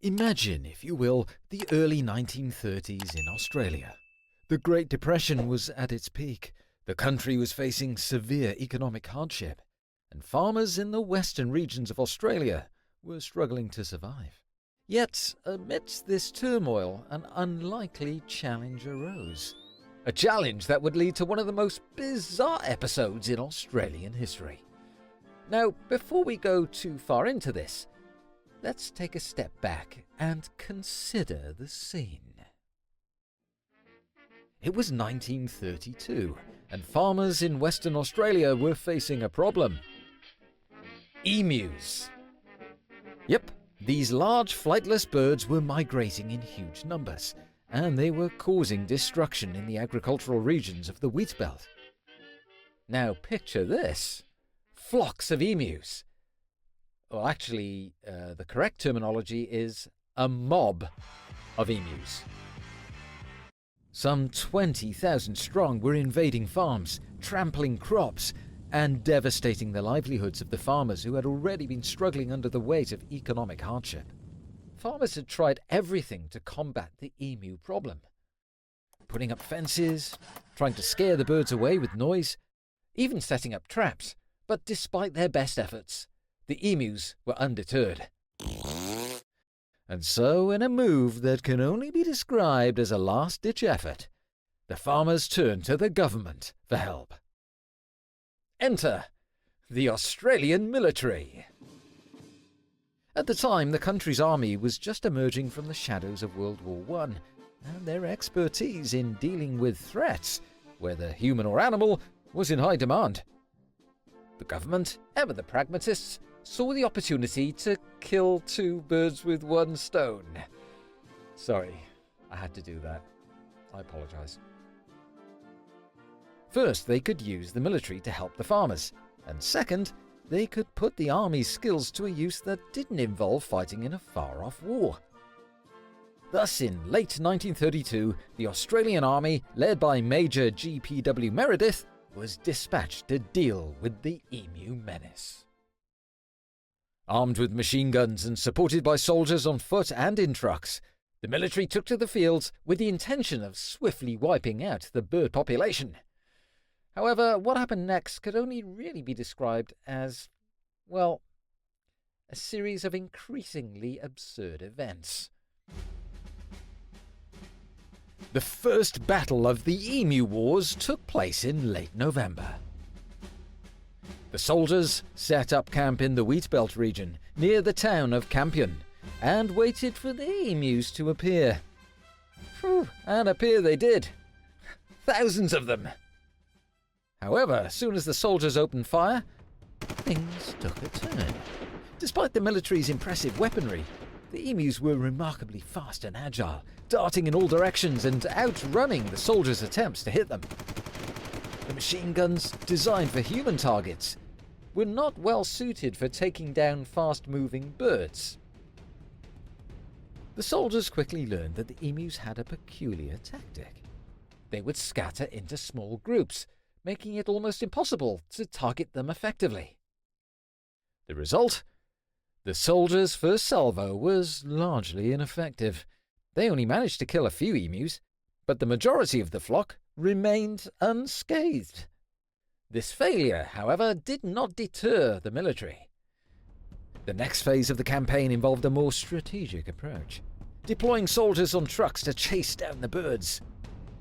Imagine, if you will, the early 1930s in Australia. The Great Depression was at its peak. The country was facing severe economic hardship, and farmers in the western regions of Australia were struggling to survive. Yet, amidst this turmoil, an unlikely challenge arose. A challenge that would lead to one of the most bizarre episodes in Australian history. Now, before we go too far into this, let's take a step back and consider the scene. It was 1932, and farmers in Western Australia were facing a problem. Emus. Yep, these large flightless birds were migrating in huge numbers, and they were causing destruction in the agricultural regions of the wheat belt. Now picture this. Flocks of emus. Well, actually, the correct terminology is a mob of emus. Some 20,000 strong were invading farms, trampling crops, and devastating the livelihoods of the farmers who had already been struggling under the weight of economic hardship. Farmers had tried everything to combat the emu problem. Putting up fences, trying to scare the birds away with noise, even setting up traps. But despite their best efforts, the emus were undeterred. And so, in a move that can only be described as a last-ditch effort, the farmers turned to the government for help. Enter the Australian military. At the time, the country's army was just emerging from the shadows of World War I, and their expertise in dealing with threats, whether human or animal, was in high demand. The government, ever the pragmatists, saw the opportunity to kill two birds with one stone. Sorry, I had to do that. I apologise. First, they could use the military to help the farmers, and second, they could put the army's skills to a use that didn't involve fighting in a far-off war. Thus, in late 1932, the Australian Army, led by Major G.P.W. Meredith, was dispatched to deal with the emu menace. Armed with machine guns and supported by soldiers on foot and in trucks, the military took to the fields with the intention of swiftly wiping out the bird population. However, what happened next could only really be described as, well, a series of increasingly absurd events. The first battle of the Emu Wars took place in late November. The soldiers set up camp in the Wheat Belt region, near the town of Campion, and waited for the emus to appear. And appear they did. Thousands of them. However, as soon as the soldiers opened fire, things took a turn. Despite the military's impressive weaponry, the emus were remarkably fast and agile, darting in all directions and outrunning the soldiers' attempts to hit them. The machine guns, designed for human targets, were not well suited for taking down fast-moving birds. The soldiers quickly learned that the emus had a peculiar tactic. They would scatter into small groups, making it almost impossible to target them effectively. The result? The soldiers' first salvo was largely ineffective. They only managed to kill a few emus, but the majority of the flock remained unscathed. This failure, however, did not deter the military. The next phase of the campaign involved a more strategic approach, deploying soldiers on trucks to chase down the birds.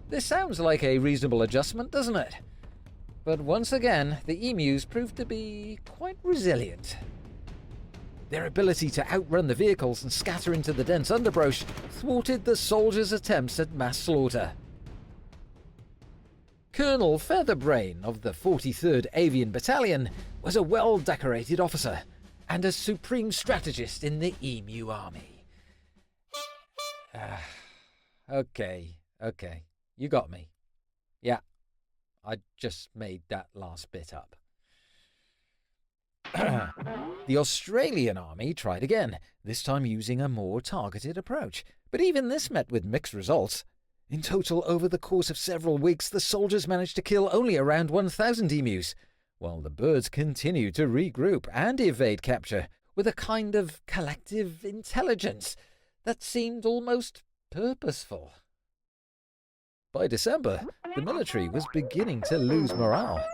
This sounds like a reasonable adjustment, doesn't it? But once again, the emus proved to be quite resilient. Their ability to outrun the vehicles and scatter into the dense underbrush thwarted the soldiers' attempts at mass slaughter. Colonel Featherbrain of the 43rd Avian Battalion was a well-decorated officer and a supreme strategist in the Emu Army. Okay, you got me. Yeah, I just made that last bit up. The Australian army tried again, this time using a more targeted approach, but even this met with mixed results. In total, over the course of several weeks, the soldiers managed to kill only around 1,000 emus, while the birds continued to regroup and evade capture with a kind of collective intelligence that seemed almost purposeful. By December, the military was beginning to lose morale.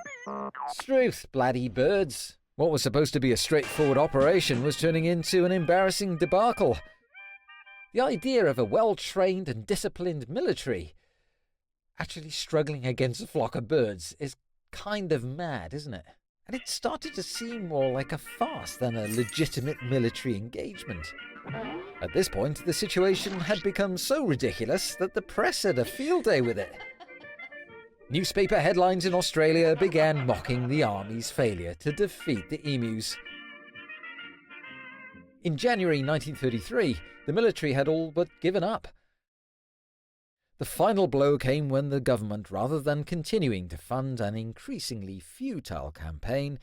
"Struth, bloody birds!" What was supposed to be a straightforward operation was turning into an embarrassing debacle. The idea of a well-trained and disciplined military actually struggling against a flock of birds is kind of mad, isn't it? And it started to seem more like a farce than a legitimate military engagement. At this point, the situation had become so ridiculous that the press had a field day with it. Newspaper headlines in Australia began mocking the army's failure to defeat the emus. In January 1933, the military had all but given up. The final blow came when the government, rather than continuing to fund an increasingly futile campaign,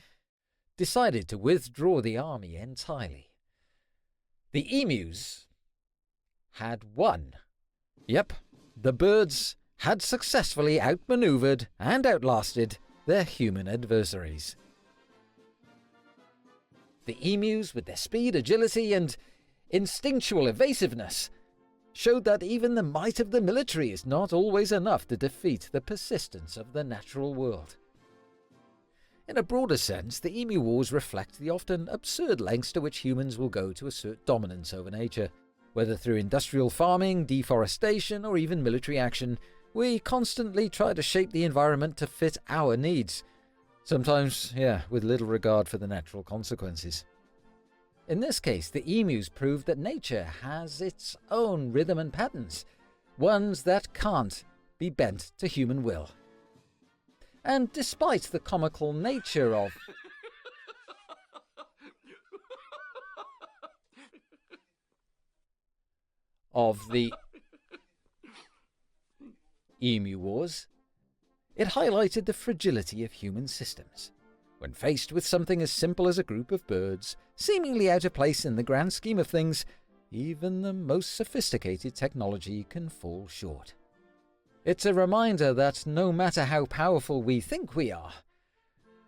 decided to withdraw the army entirely. The emus had won. Yep, the birds had successfully outmaneuvered and outlasted their human adversaries. The emus, with their speed, agility, and instinctual evasiveness, showed that even the might of the military is not always enough to defeat the persistence of the natural world. In a broader sense, the emu wars reflect the often absurd lengths to which humans will go to assert dominance over nature. Whether through industrial farming, deforestation, or even military action, we constantly try to shape the environment to fit our needs. Sometimes, with little regard for the natural consequences. In this case, the emus proved that nature has its own rhythm and patterns, ones that can't be bent to human will. And despite the comical nature of the emu wars, it highlighted the fragility of human systems. When faced with something as simple as a group of birds, seemingly out of place in the grand scheme of things, even the most sophisticated technology can fall short. It's a reminder that no matter how powerful we think we are,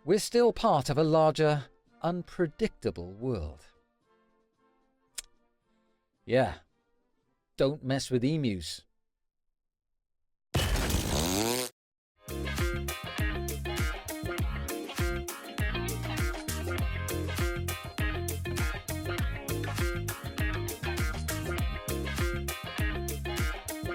we're still part of a larger, unpredictable world. Yeah, don't mess with emus.